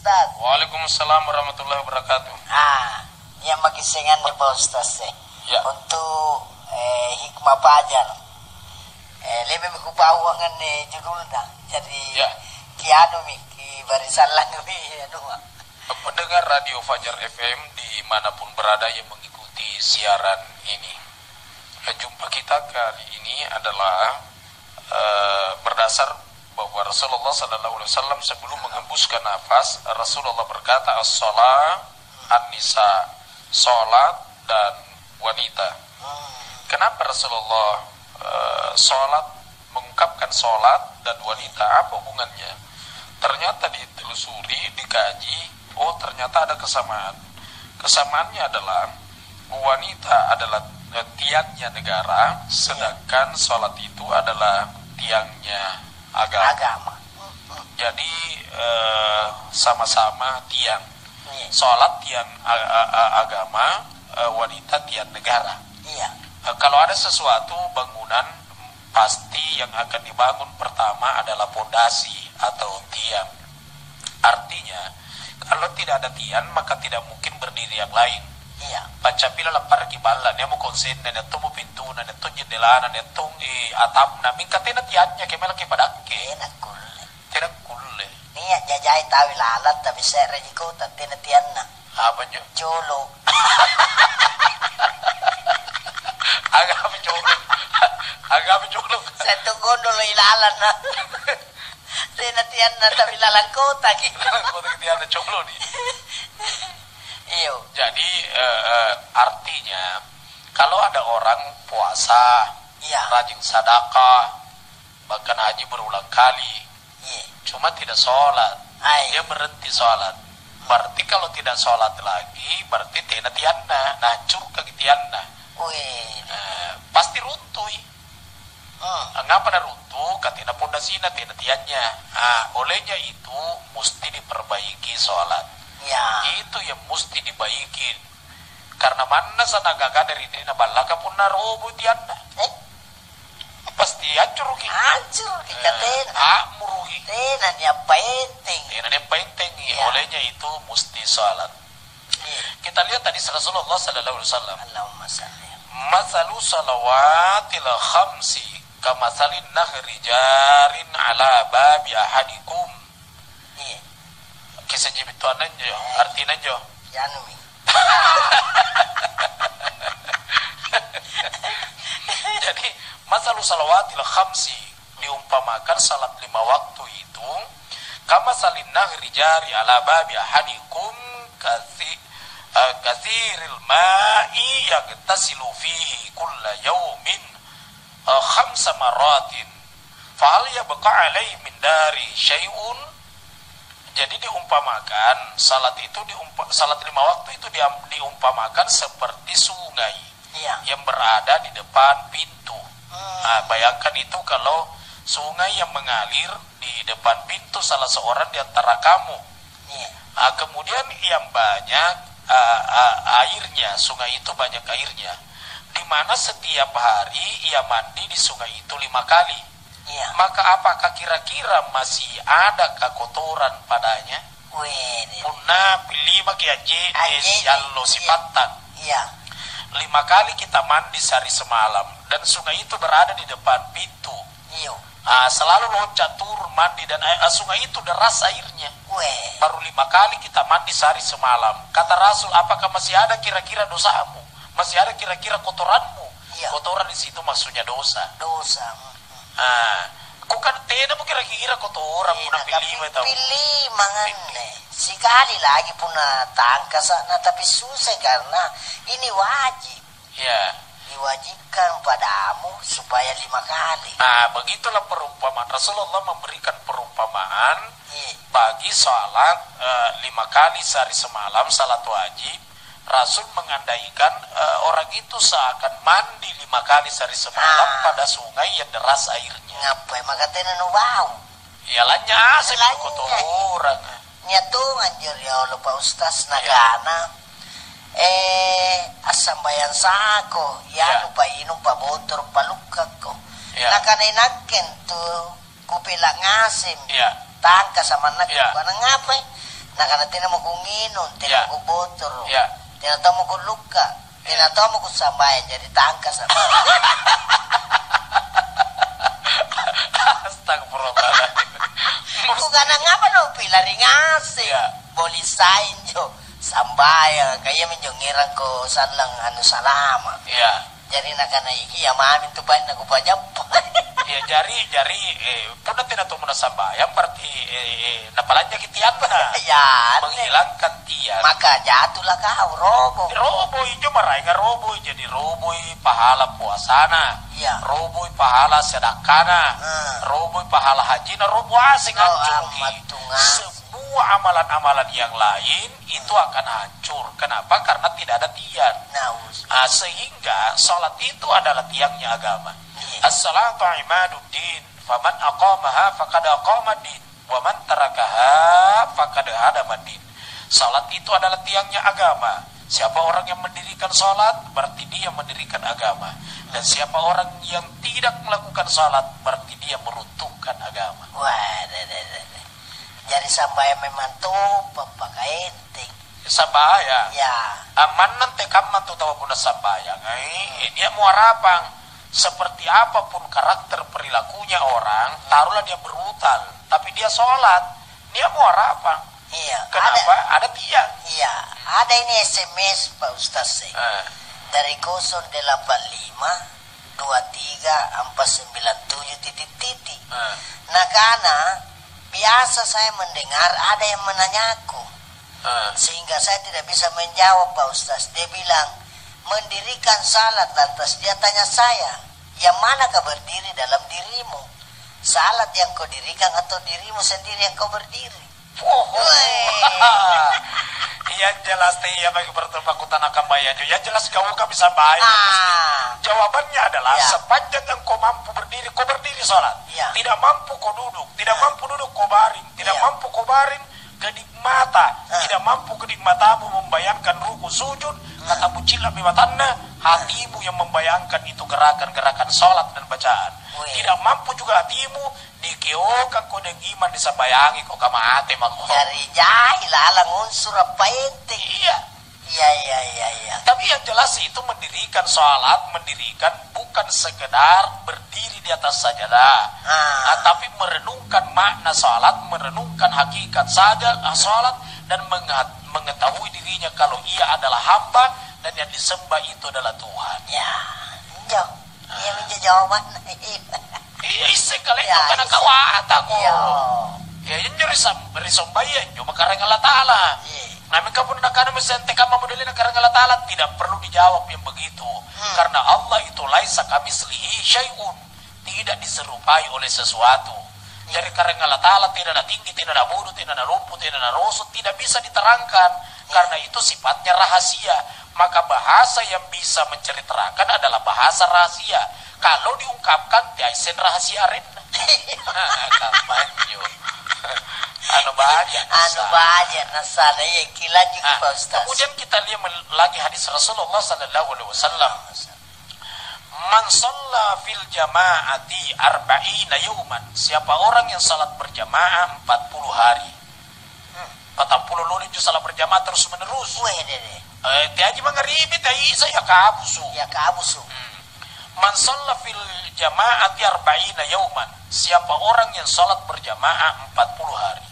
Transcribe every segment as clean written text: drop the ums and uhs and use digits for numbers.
Ustaz. Waalaikumsalam warahmatullahi wabarakatuh. Yang magisengan ni Pak Ustaz Ya. untuk hikmah pajar. Lebih mengkupawangan judulnya. Jadi Ya. kianu mi ki barisan lang mi anu. Pendengar Radio Fajar FM dimanapun berada yang mengikuti siaran ini, jumpa kita kali ini adalah berdasar bahwa Rasulullah SAW sebelum menghembuskan nafas, Rasulullah berkata as-shalah, an-nisa, sholat dan wanita. Kenapa Rasulullah sholat, mengungkapkan sholat dan wanita? Apa hubungannya? Ternyata ditelusuri, dikaji, ternyata ada kesamaan. Kesamaannya adalah wanita adalah tiangnya negara, sedangkan sholat itu adalah tiangnya agama. Jadi sama-sama tiang. Sholat tiang agama, wanita tiang negara. Iya. Kalau ada sesuatu bangunan, pasti yang akan dibangun pertama adalah pondasi atau tiang. Artinya, kalau tidak ada tiang, maka tidak mungkin berdiri yang lain. Iya. Pacapila lapar kibala, dia mau konsen, dia mau pintu, dia mau jendela, dia mau atap, mingkat tena tiangnya kemana kepadakke. Enak kulle. Tidak kulle. Nia jajai tawi lalat tapi saya rejiko tapi tianna. Apa nyo? Colo. Agak mencolok. Saya tunggu dulu ilalan na. Tena tianna tapi lalang kota gitu. Kota tianna colo nih. Iyo. Jadi artinya kalau ada orang puasa, Iya. rajin sedekah, bahkan haji berulang kali, Iya. cuma tidak sholat, Ai. dia berhenti sholat. Berarti kalau tidak sholat lagi, berarti tidak tianna, nancur ke tianna, Wih. pasti runtuh. Ngapa na runtuh? Katina pondasina tidak tiannya. Olehnya itu mesti diperbaiki sholat. Ya. Itu yang mesti dibaikin. Karena mana sanagaga dari dina balaka pun narobo tianna. Pasti hancur ki. Hancur kita tena. Murugi. Tena niya penting. Tena dia penting. Ya. Olehnya itu mesti salat. Iya. Kita lihat tadi Rasulullah sallallahu alaihi wasallam. Allahumma salli. Masalu salawatil khamsi kamasalin nahri jarin ala babi ahadikum. Iya. Kisah jibituanan jo, artinya jo. Yanu mi. Jadi masalu salawatil khamsi, diumpamakan salat 5 waktu itu kama salin nahri jari ala babi ahadikum kathiril ma'i yagtasilu fihi kulla yawmin 5 maratin fahal yabqa alaihi min dari syai'un. Jadi diumpamakan salat 5 waktu itu diumpamakan seperti sungai. Iya. Yang berada di depan pintu. Bayangkan itu kalau sungai yang mengalir di depan pintu salah seorang di antara kamu. Iya. Kemudian yang banyak airnya, sungai itu banyak airnya. Di mana setiap hari ia mandi di sungai itu 5 kali. Iya. Maka apakah kira-kira masih ada kotoran padanya? Wih. Punna pilih maki aje allo sipatan. Iya. 5 kali kita mandi sehari semalam dan sungai itu berada di depan pintu. Iyo. Selalu loncat turun mandi dan sungai itu deras airnya. Wih. Baru 5 kali kita mandi sehari semalam. Kata Rasul, apakah masih ada kira-kira dosamu? Masih ada kira-kira kotoranmu? Iya. Kotoran di situ maksudnya dosa. Dosa. Kok kan tidak kira-kira kotoran pun pilih tahu. Pilih mangan sekali lagi puna tangka sana tapi susah karena ini wajib. Ya. Diwajibkan padamu supaya 5 kali. Begitulah perumpamaan. Rasulullah memberikan perumpamaan Iya. bagi salat 5 kali sehari semalam, salat wajib. Rasul mengandaikan orang itu seakan mandi 5 kali sehari semalam pada sungai yang deras airnya. Ngapain makanya nu bau? Iyalah nyasa itu kotoran. Nyatung anjir ya Allah Pak Ustaz nagana. Asam bayan sako ya lupa inum pa botor paluka ko. Nakanainaken tu kupila ngasim. Tangka sama nak. Karena ngapain? Nah karena tidak mau ku nginum, Ya. tidak mau ku botor, Ya. tidak tahu mau ku luka, tidak tahu mau ku sambayan jadi tangkas. Astagfirullahaladzim. Ku kana ngapa no pilari ngase. Ya. Bolisain jo sambayang kaya menjongirang ko sanlang anu salama. Ya. Jadi nakana iki ya mamin tu bain aku pajap. Ya jari pun tidak tuh sambayang berarti napalanya kitian benar. Ya, Menghilangkan tian. maka jatuhlah kau robo. Roboi cuma rainga roboi jadi roboi pahala puasana. Iya. Roboi pahala sedekahna. Roboi pahala hajina robo asing hancur. amat tungas. Semua amalan-amalan yang lain itu akan hancur. Kenapa? Karena tidak ada tiang. Nah, Sehingga sholat itu adalah tiangnya agama. Iya. As-salatu imaduddin, faman aqamaha faqad aqamaddin, wa man tarakaha faqad hadamaddin. Salat itu adalah tiangnya agama. Siapa orang yang mendirikan salat berarti dia mendirikan agama. Dan siapa orang yang tidak melakukan salat berarti dia meruntuhkan agama. wah, jadi sampai memang tuh pakai enting. Sambayang. Ya, Aman nanti kamu tuh tahu guna sambayang. Dia muarapang. Seperti apapun karakter perilakunya orang, taruhlah dia brutal, tapi dia sholat, dia muarapang. iya. Kenapa? Ada tiang. Iya, ada ini SMS Pak Ustaz sih. Dari 085 23 497 titik. Nah karena biasa saya mendengar ada yang menanyaku, sehingga saya tidak bisa menjawab Pak Ustaz. Dia bilang mendirikan salat, lantas dia tanya saya, yang manakah berdiri dalam dirimu? Salat yang kau dirikan atau dirimu sendiri yang kau berdiri? Yang jelas ya bagi pertemuan akan bayar. Yang jelas kau bisa bayar. Jawabannya adalah sepanjang yang kau mampu berdiri, kau berdiri sholat. Tidak mampu kau duduk, tidak mampu duduk kau baring, tidak mampu kau baring kedik mata, tidak mampu kedik matamu membayangkan ruku sujud, kata bucilah bimatanna, hatimu yang membayangkan itu gerakan-gerakan sholat dan bacaan. Tidak mampu juga hatimu dikeokan kau dengan iman disabayangi kau kama hati mako. Dari jahil alang unsur apa ente. Iya. Iya. Tapi yang jelas itu mendirikan sholat, mendirikan bukan sekedar berdiri di atas sajadah, tapi merenungkan makna sholat, merenungkan hakikat sholat, dan mengetahui dirinya kalau ia adalah hamba dan yang disembah itu adalah Tuhan. Ya, jauh. Ia minta jawaban. Iya, sekali itu karena kawata ko. Iya. Ya, yang risombayan, cuma karena Allah Ta'ala. Namun kapun nakana mesente kama modeli karena Allah Ta'ala tidak perlu dijawab yang begitu. Karena Allah itu laisa kamislihi syai'un, tidak diserupai oleh sesuatu. Jadi karena Allah Ta'ala tidak ada tinggi, tidak ada bodoh, tidak ada rumput, tidak ada rosot, tidak bisa diterangkan. Karena itu sifatnya rahasia. Maka bahasa yang bisa menceritakan adalah bahasa rahasia. Kalau diungkapkan, tiaisen rahasia rin. Kamanyo. Anu bahagia nasana ya kilan juga Pak Ustaz. Kemudian kita lihat lagi hadis Rasulullah sallallahu alaihi wasallam. Man shalla fil jama'ati arba'ina yawman. Siapa orang yang salat berjamaah 40 hari. 40 lulus itu salat berjamaah terus menerus. Tiaji mangaribi taisa ya kabusu. Man shalla fil jama'ati arba'ina yawman. Siapa orang yang salat berjamaah 40 hari.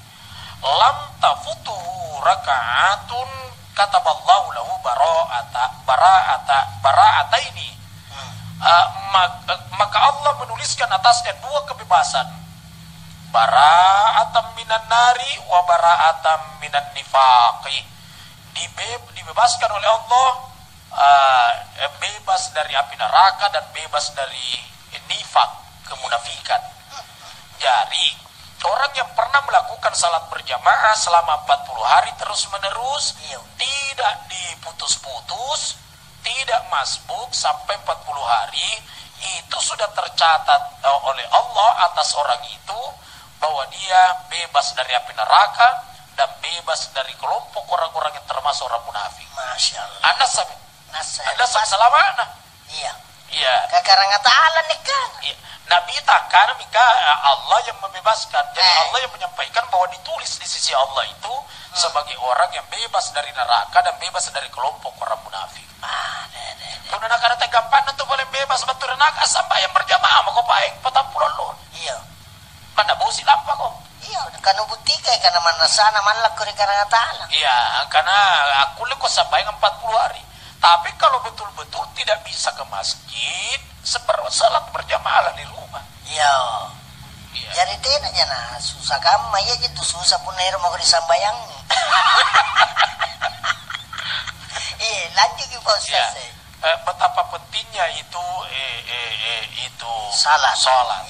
Lam tafutuhu raka'atun kataballahu lahu bara'ata ini. Maka Allah menuliskan atasnya 2 kebebasan. Bara'atam minan nari wa bara'atam minan nifaqi. Dibebaskan oleh Allah, bebas dari api neraka dan bebas dari nifak, kemunafikan. Jadi orang yang pernah melakukan salat berjamaah selama 40 hari terus menerus, tidak diputus-putus, tidak masbuk sampai 40 hari, itu sudah tercatat oleh Allah atas orang itu bahwa dia bebas dari api neraka dan bebas dari kelompok orang-orang yang termasuk orang munafik. Masya Allah. Anda selama mana? Iya. Karena Ta'ala nih kan. Nabi takkan mika Allah yang membebaskan. Jadi Allah yang menyampaikan bahwa ditulis di sisi Allah itu sebagai orang yang bebas dari neraka dan bebas dari kelompok orang munafik. Puna nak ada gampang untuk boleh bebas betul neraka sampai yang berjamaah mau kau baik petang pulau lu. Iya. Mana bosi lampa kau? Iya, karena butika karena mana sana mana kuri karena ta'ala. Iya, karena aku lekos sampai 40 hari. Tapi kalau betul-betul tidak bisa ke masjid, salat berjamaah di rumah. Iya. Iya. Jadi tidak aja nah, susah kamu ya gitu susah pun air mau disambayang. Iya, lanjut ke Ustaz. Betapa pentingnya itu Salat.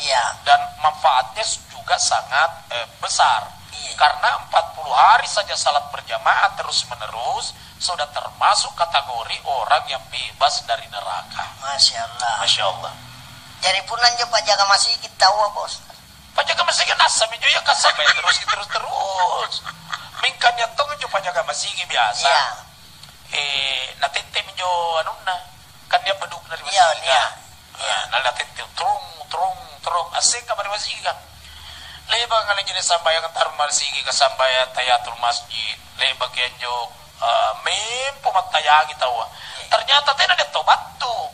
Iya. Dan manfaatnya juga sangat besar. Iya. Karena 40 hari saja salat berjamaah terus-menerus sudah termasuk kategori orang yang bebas dari neraka. Masya Allah. Masya Allah. Jadi pun lanjut Pak Jaga masih kita tahu apa Ustaz? Pajaga masih kan asam itu ya kasam terus. Mingkanya tong jo pajaga masih biasa. Iya. Natente minjo anuna kan dia beduk dari masih. Iya. Nah natente trung asing kabar masih kan. Leba ngale jenis sambayan tar masih ke sambayan tayatul masjid. Leba kenjo mempo matayangi tahu. Ternyata tidak ada tobat tuh.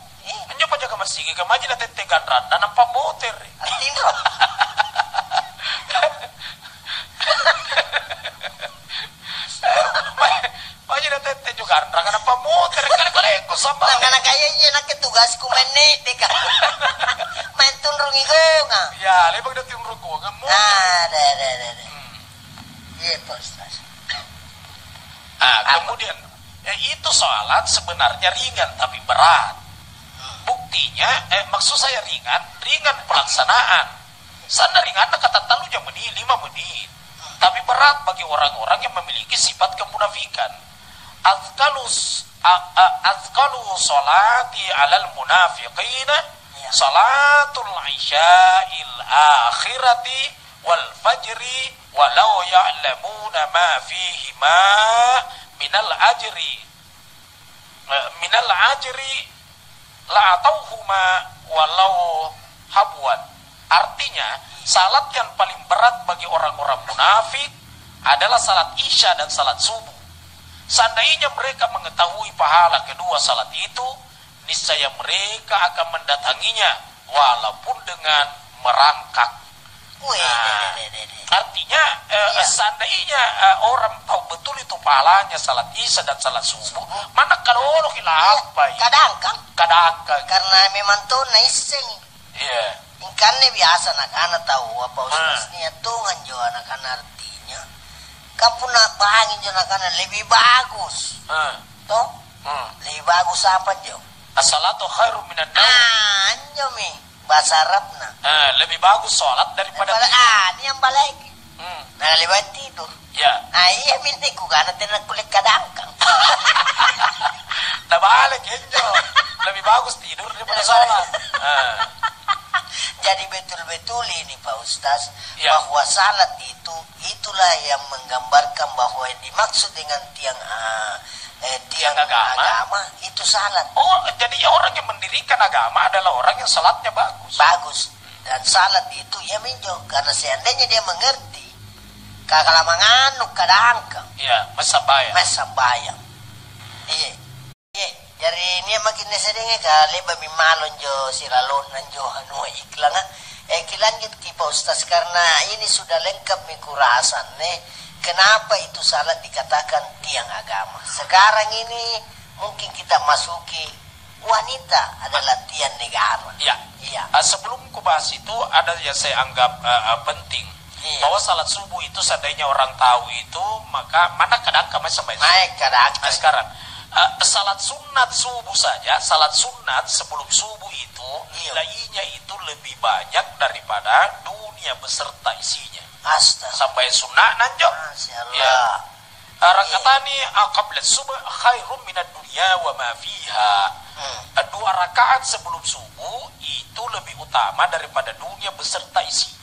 Anjo pajaga masih ke maji natente gandran dan nampak motor. Artinya Banyak natente juga karena apa motor kalau sama. karena kayaknya nak tugasku menit deh kan. Main tunrung iku nga. Ya, lebih dari tunrung gua kamu. Ada. Iya Ustaz. Kemudian itu sholat sebenarnya ringan tapi berat. Buktinya, maksud saya ringan pelaksanaan. Sana ringan kata talu jam menit 5 menit. Tapi berat bagi orang-orang yang memiliki sifat kemunafikan. Azkalu sholati alal munafiqina salatul isya'il akhirati wal fajri walau ya'lamuna ma fihima minal ajri la'atauhuma walau habwan. Artinya, salat yang paling berat bagi orang-orang munafik adalah salat isya dan salat subuh. Seandainya mereka mengetahui pahala kedua salat itu, niscaya mereka akan mendatanginya walaupun dengan merangkak. Artinya, seandainya orang tahu betul itu pahalanya salat isya dan salat subuh, mana kalau orang hilafai? Kadang karena memang tuh naising. Iya. Ikannya biasa anak-anak tahu apa Ustaznya Tuhan jo anak-anak artinya. Kamu nak bahangin jo anak-anak lebih bagus. Toh? Lebih bagus apa jo? As-salatu khairum minan naum. Anjo mi bahasa Arabna. Lebih bagus sholat daripada tidur. Ini yang balik. Nah, lebih tidur. Ya. Iya minta ku karena tidak kulit kadangkang. Nah balik enjo. Lebih bagus tidur daripada sholat. Jadi betul-betul ini Pak Ustaz, ya, bahwa salat itulah yang menggambarkan bahwa yang dimaksud dengan tiang agama itu salat. Oh, jadi orang yang mendirikan agama adalah orang yang salatnya bagus. Dan salat itu ya minjo karena seandainya dia mengerti kalau manganuk kadangkang. Iya, mesambayang. Iya. Jadi ini makin nesedenge kali bami malon jo siralon jo anu iklan iklan gitu Pak Ustaz karena ini sudah lengkap mikurasan kenapa itu salat dikatakan tiang agama. Sekarang ini mungkin kita masuki wanita adalah tiang negara. Iya. Sebelum ku bahas itu ada yang saya anggap penting. Iya. Bahwa salat subuh itu seandainya orang tahu itu maka mana kadang kami sampai sekarang. Salat sunat subuh saja, salat sunat sebelum subuh itu nilainya itu lebih banyak daripada dunia beserta isinya. Astaga. Sampai sunat nanjo. Ya. Rakatani qabla subuh khairum minad dunya wa ma fiha. 2 rakaat sebelum subuh itu lebih utama daripada dunia beserta isinya.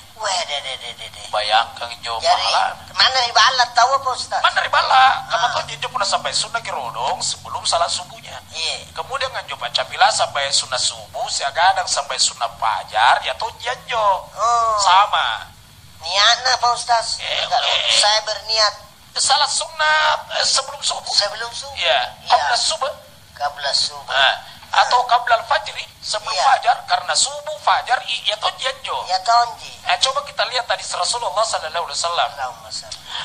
Bayangkan jo pahala. Mana ribala tahu apa Ustaz? Mana ribala? Kamu tahu dia pernah sampai sunnah kirodong sebelum salat subuhnya. Kemudian kan baca bila sampai sunnah subuh, siagadang sampai sunnah fajar, ya tuh janjo. Sama. Niatnya Pak Ustaz? Saya berniat salat sunat sebelum subuh. Sebelum subuh. Ya, qabla subuh. Qabla subuh. Atau qabla al-fajri, sebelum fajar, karena subuh fajar ya tonjenjo. Ya tonji. Coba kita lihat tadi Rasulullah sallallahu alaihi wasallam.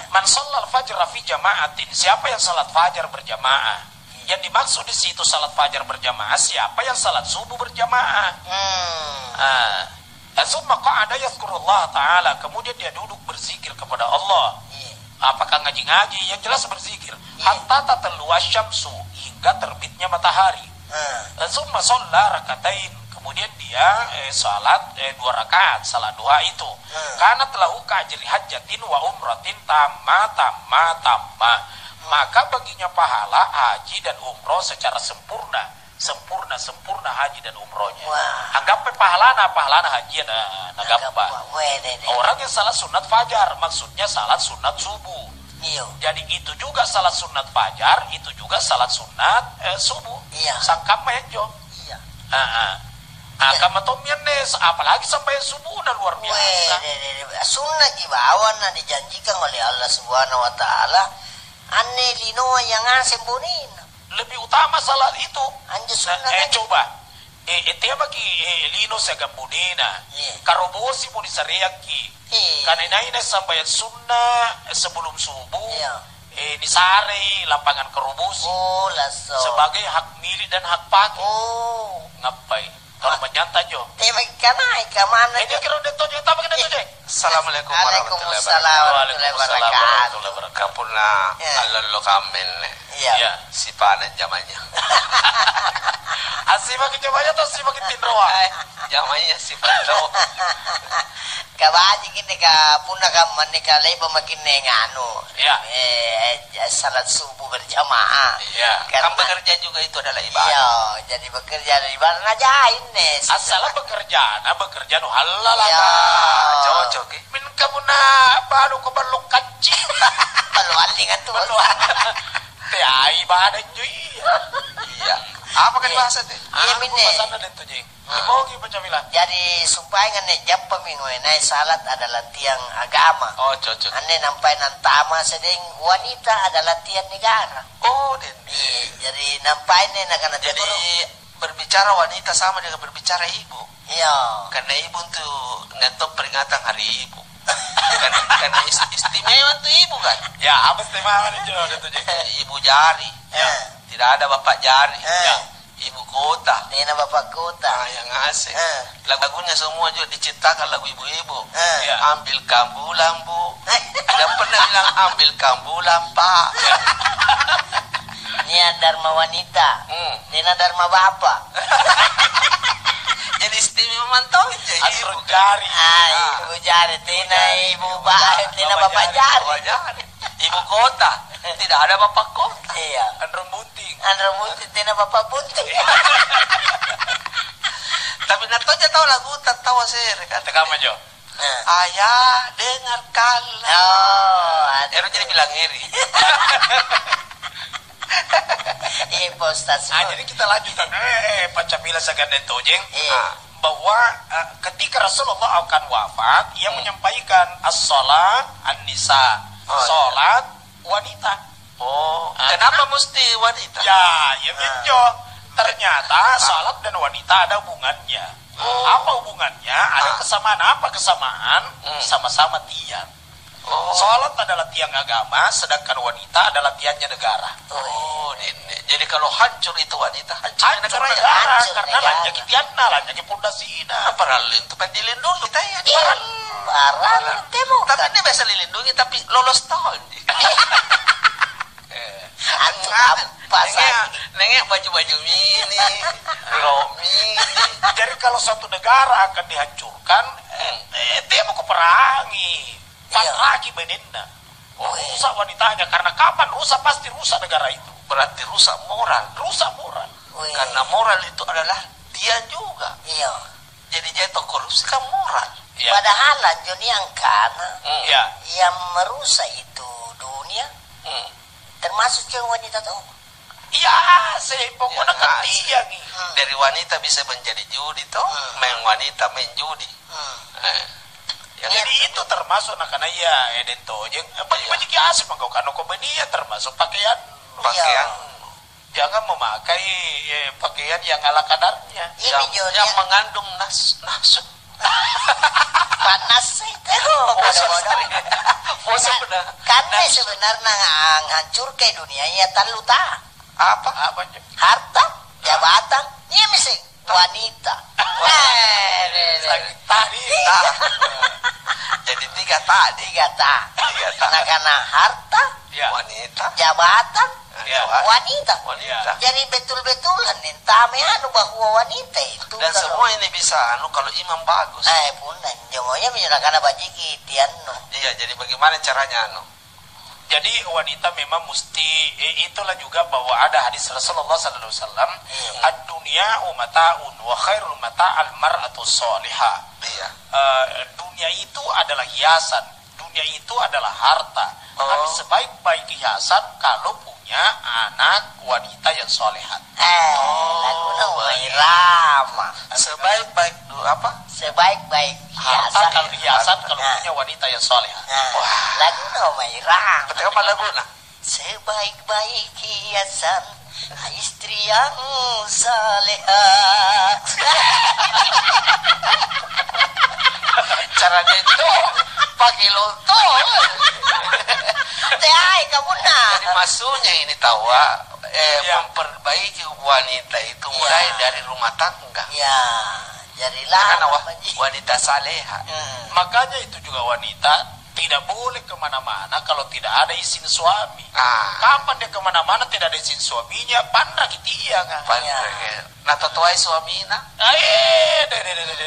Man shallal fajr fi jama'atin, siapa yang salat fajar berjamaah? Yang dimaksud di situ salat fajar berjamaah, siapa yang salat subuh berjamaah? Summa qa'ada yazkurullah ta'ala, kemudian dia duduk berzikir kepada Allah. Apakah ngaji-ngaji? Yang jelas berzikir. Hatta tatluwa syamsu, hingga terbitnya matahari. Summa shalla rakatain, kemudian dia salat 2 rakaat, salat duha itu. Karena telahu ka'ajri hajjatin wa umratin tamma. Maka baginya pahala haji dan umroh secara sempurna haji dan umrohnya. Anggap pahalana haji nagapa. Orang yang salat sunat fajar, maksudnya salat sunat subuh. Jadi itu juga salat sunat fajar, itu juga salat sunat subuh. Sangkap menjo. Kama tomyanes, apalagi sampai subuh udah luar biasa. Sunnah ibawan dijanjikan oleh Allah Subhanahu wa taala. Anne lino yang asembunin. Lebih utama salat itu. Coba. Ete bagi lino sa gambunina. Karobosi mo di sareyaki. Kanina sampai sunnah sebelum subuh. Ni sare lapangan kerubusi. Sebagai hak milik dan hak pakai. Ngapai? Kalau menyantai jo. Kemana? Ini kira udah tujuh, tapi kena tujuh. Assalamualaikum warahmatullahi wabarakatuh. Kapuna alalo kamen. Iya. Si panen jamannya. Asih makin jamannya atau si makin tinroa? Jamannya si panen. Kabaji kini ka puna ka manika lebo makin nganu. Salat subuh berjamaah. Kan bekerja juga itu adalah ibadah. Jadi bekerja dari ibadah ngajain nih. Asal bekerja nu halal. Cocok. Min kamu na baru ke balok kacing. Baluan dengan tuh. Teh ibadah cuy. Iya. Apa kan bahasa teh? Iya minne. Bahasa ada tuh jeng. Mau baca bilang. Jadi supaya ngene japa minggu naik salat adalah tiang agama. Oh cocok. Ane nampai nantama sedeng wanita adalah tiang negara. Oh den. Jadi nampai nih nak jadi berbicara wanita sama dengan berbicara ibu. Iya. Karena ibu tuh ngetop peringatan hari ibu. Karena istimewa tuh ibu kan. Ya apa istimewa nih Jo? Ibu jari. Tidak ada bapak jari. Ibu kota. Nena bapak kota. Yang asik. Lagunya semua juga diciptakan lagu ibu-ibu. Ambil kambulan bu. Ada pernah bilang ambil kambulan pak. Nia dharma wanita. Nena dharma bapak. Jadi istimewa mantau aja. Ibu jari. Ibu jari. Nena bapak jari. Ibu kota. Tidak ada bapak kota. Iya. Andro bunting. Nena bapak bunting. Tapi natonya tahu lagu tak tahu saya kata kamu Jo. Ayah dengarkanlah. Itu jadi bilang iri. Pak Ustaz. Jadi kita lanjutkan. Pancamila sagan itu jeng. Bahwa ketika Rasulullah akan wafat, ia menyampaikan as-salat an-nisa. Salat wanita. Kenapa mesti wanita? Ya Jo. Ternyata salat dan wanita ada hubungannya. Apa hubungannya? Ada kesamaan. Apa kesamaan? Sama-sama tiang. Salat adalah tiang agama, sedangkan wanita adalah tiangnya negara. Jadi kalau hancur itu wanita, hancur negara. Karena lanjaki tiangna, lanjaki pondasina. Padahal itu kan dilindungi kita ya. Parah, temu. Tapi ini biasa dilindungi, tapi lolos tahun. Nengek baju-baju mini, romi. Jadi kalau suatu negara akan dihancurkan, dia mau keperangi. Patraki beninna. Rusak wanitanya, karena kapan rusak pasti rusak negara itu. Berarti rusak moral. Karena moral itu adalah dia juga. Iya. Jadi jatuh korupsi kan moral. Padahal lanjut yang karena yang merusak itu dunia. Termasuk ke wanita tuh. Iya, pokoknya kan dia nih. Dari wanita bisa menjadi judi tuh, main wanita main judi. Jadi itu termasuk nakana ya edento yang baju-baju kias mangkau kano ko benia termasuk pakaian. Jangan memakai pakaian yang ala kadarnya. Yang mengandung nasut. Panas itu. Karena sebenarnya hancur ke dunia ya taluta. Apa? Harta, jabatan, iya misal wanita. Jadi tiga tak. Nah karena harta, wanita, jabatan, wanita. Jadi betul-betulan entame anu bahwa wanita itu. Dan semua ini bisa kalau imam bagus. Punan semuanya menyerahkan bajiki tianno. Iya, jadi bagaimana caranya anu? Jadi wanita memang mesti itulah juga bahwa ada hadis Rasulullah sallallahu alaihi wasallam, ad-dunya mata'un wa khairul mata'al mar'atu shalihah. Iya. Dunia itu adalah hiasan, dunia itu adalah harta. Tapi sebaik-baik hiasan kalau punya anak wanita yang solehat. Laguna Wairama. Sebaik-baik apa? Sebaik-baik hiasan. Kalau hiasan kalau punya wanita yang solehat. Laguna Wairama. Betul apa laguna? Sebaik-baik hiasan istri yang solehat. Caranya itu pakai lontong. Kamu nah. Jadi maksudnya ini tahu memperbaiki wanita itu mulai dari rumah tangga. Ya, jadilah karena wanita saleha. Makanya itu juga wanita tidak boleh kemana-mana kalau tidak ada izin suami. Kapan dia kemana-mana tidak ada izin suaminya? Pandra kita kan. Nah, totoai suamina.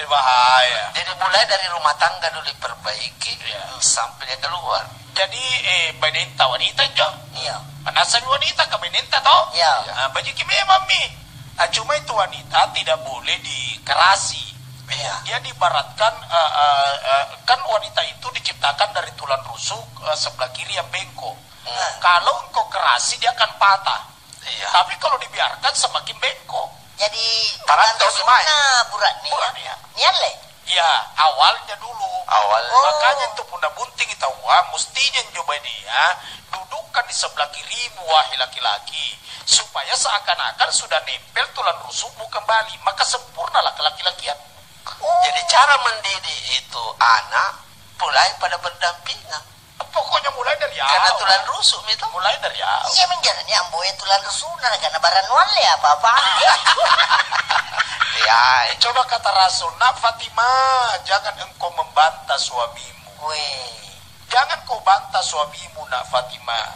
Bahaya. Jadi mulai dari rumah tangga dulu diperbaiki sampai dia keluar. Jadi benenta wanita jo. Iya. Panasan wanita ke benenta toh. Iya. Baju kimi mami. Cuma itu wanita tidak boleh dikerasi. Dia dibaratkan kan wanita itu diciptakan dari tulang rusuk sebelah kiri yang bengkok. Kalau engkau kerasi dia akan patah. Tapi kalau dibiarkan semakin bengkok. Jadi tulang rusuknya burat nih ya. Nyale. Ya, awalnya dulu. Makanya itu pundak bunting itu mestinya coba dia dudukkan di sebelah kirimu wahai laki-laki supaya seakan-akan sudah nempel tulang rusukmu kembali, maka sempurnalah kelaki-lakian. Jadi cara mendidik itu anak mulai pada berdampingan. Pokoknya mulai dari awal. Karena tulang rusuk itu mulai dari awal. Iya menjalani amboy tulang rusuk karena baran wale apa-apa. Coba kata Rasul, nak Fatimah, jangan engkau membantah suamimu. Jangan kau bantah suamimu, nak Fatimah.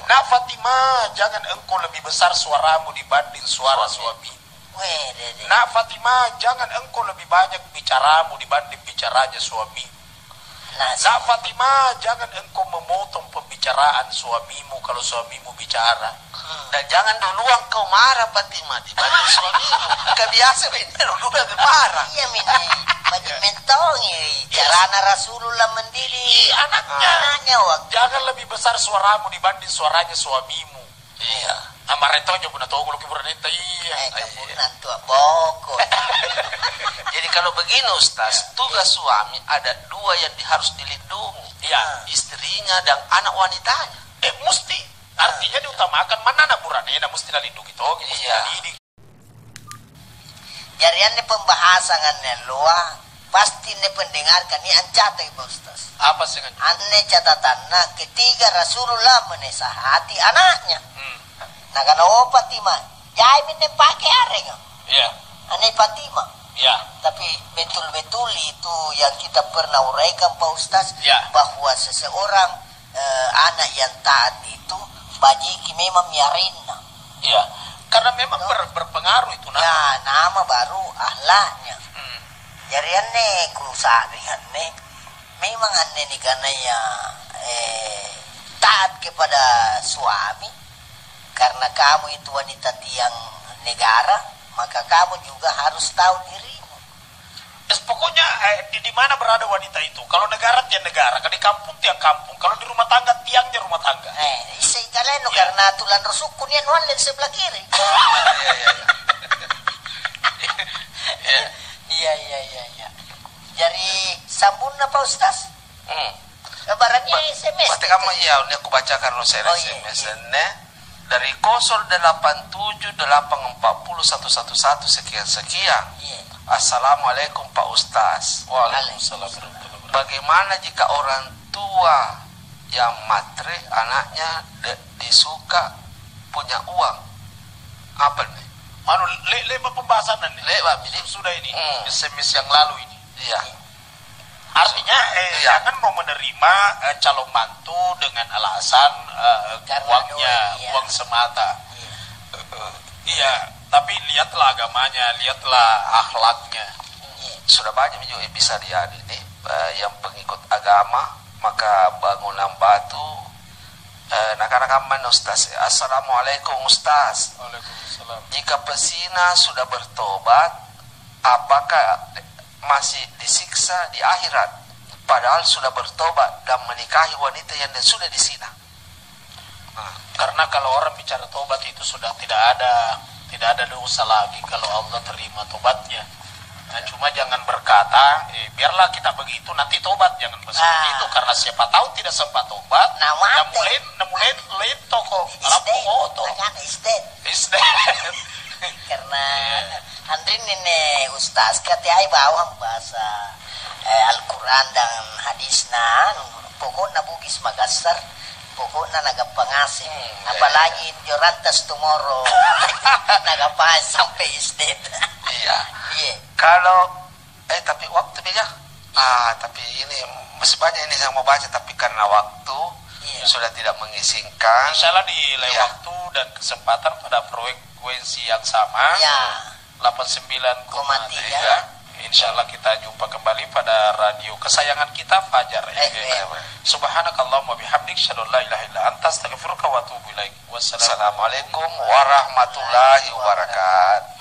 Nak Fatimah, jangan engkau lebih besar suaramu dibanding suara suami. Nak Fatimah, jangan engkau lebih banyak bicaramu dibanding bicaranya suami. Nak Fatimah, jangan engkau memotong pembicaraan suamimu kalau suamimu bicara. Dan jangan duluan kau marah Fatimah dibanding suamimu. Kebiasa bener dulu marah. Iya Bagi mentongi carana Rasulullah mendidik anaknya. Jangan lebih besar suaramu dibanding suaranya suamimu. Amaretonyo pun atau kalau kiburanita kebunan tua boko. Jadi kalau begini Ustaz, tugas suami ada dua yang harus dilindungi. Istrinya dan anak wanitanya. Mesti. Artinya diutamakan mana anak buranena mesti dilindungi toh. Jarian ni pembahasan ne luar pasti ne pendengarkan ni ancata ibu Ustaz. Apa sih kan? Anne catatanna ketika Rasulullah menasihati anaknya. Nah karena Fatimah, jai minne pakai areng. Anne Fatimah. Tapi betul-betul itu yang kita pernah uraikan Pak Ustaz bahwa seseorang anak yang taat itu bajiki memang miarina. Karena memang berpengaruh itu nama. Nama baru ahlaknya. Jadi anne kusari anne memang anne ni karena ya taat kepada suami karena kamu itu wanita tiang negara, maka kamu juga harus tahu dirimu. Pokoknya di mana berada wanita itu. Kalau negara tiang negara, kalau di kampung tiang kampung, kalau di rumah tangga tiangnya rumah tangga. Isi kalian karena tulang rusukku ni nuan sebelah kiri. Iya. Jadi sambungna Pak Ustaz. Kabarannya SMS. Berarti kamu iya, ini aku bacakan lo SMS. Dari 087840111 sekian. Assalamualaikum Pak Ustaz. Waalaikumsalam. Bagaimana jika orang tua yang matre anaknya disuka punya uang? Apa nih? Lema pembahasan nih. Ini sudah ini. SMS yang lalu ini. Iya. Artinya jangan mau menerima calon mantu dengan alasan uangnya, uang semata. Iya, tapi lihatlah agamanya, lihatlah akhlaknya. Sudah banyak juga yang bisa lihat ini yang pengikut agama, maka bangunan batu. Nak-nak Ustaz. Assalamualaikum Ustaz. Waalaikumsalam. Jika pesina sudah bertobat, apakah masih disiksa di akhirat padahal sudah bertobat dan menikahi wanita yang sudah disina? Karena kalau orang bicara tobat itu sudah tidak ada dosa lagi kalau Allah terima tobatnya. Nah, cuma jangan berkata biarlah kita begitu nanti tobat, jangan begitu karena siapa tahu tidak sempat tobat. Namulen toko is dead. Karena Andrin ini Ustaz kata bawang bahasa Al-Quran dan hadisna pokoknya bugis magasar pokoknya nagampang asing apalagi Jorantas tomorrow nagampang sampai is dead. Iya. Kalau tapi waktu beda. Tapi ini masih banyak ini yang mau baca tapi karena waktu sudah tidak mengizinkan. Insyaallah di lain waktu dan kesempatan pada frekuensi yang sama 89,3. Insyaallah kita jumpa kembali pada radio kesayangan kita Fajar FM. Subhanakallahumma bihamdik syadu la ilaha illa anta astaghfiruka wa atubu ilaik. Wassalamualaikum warahmatullahi wabarakatuh.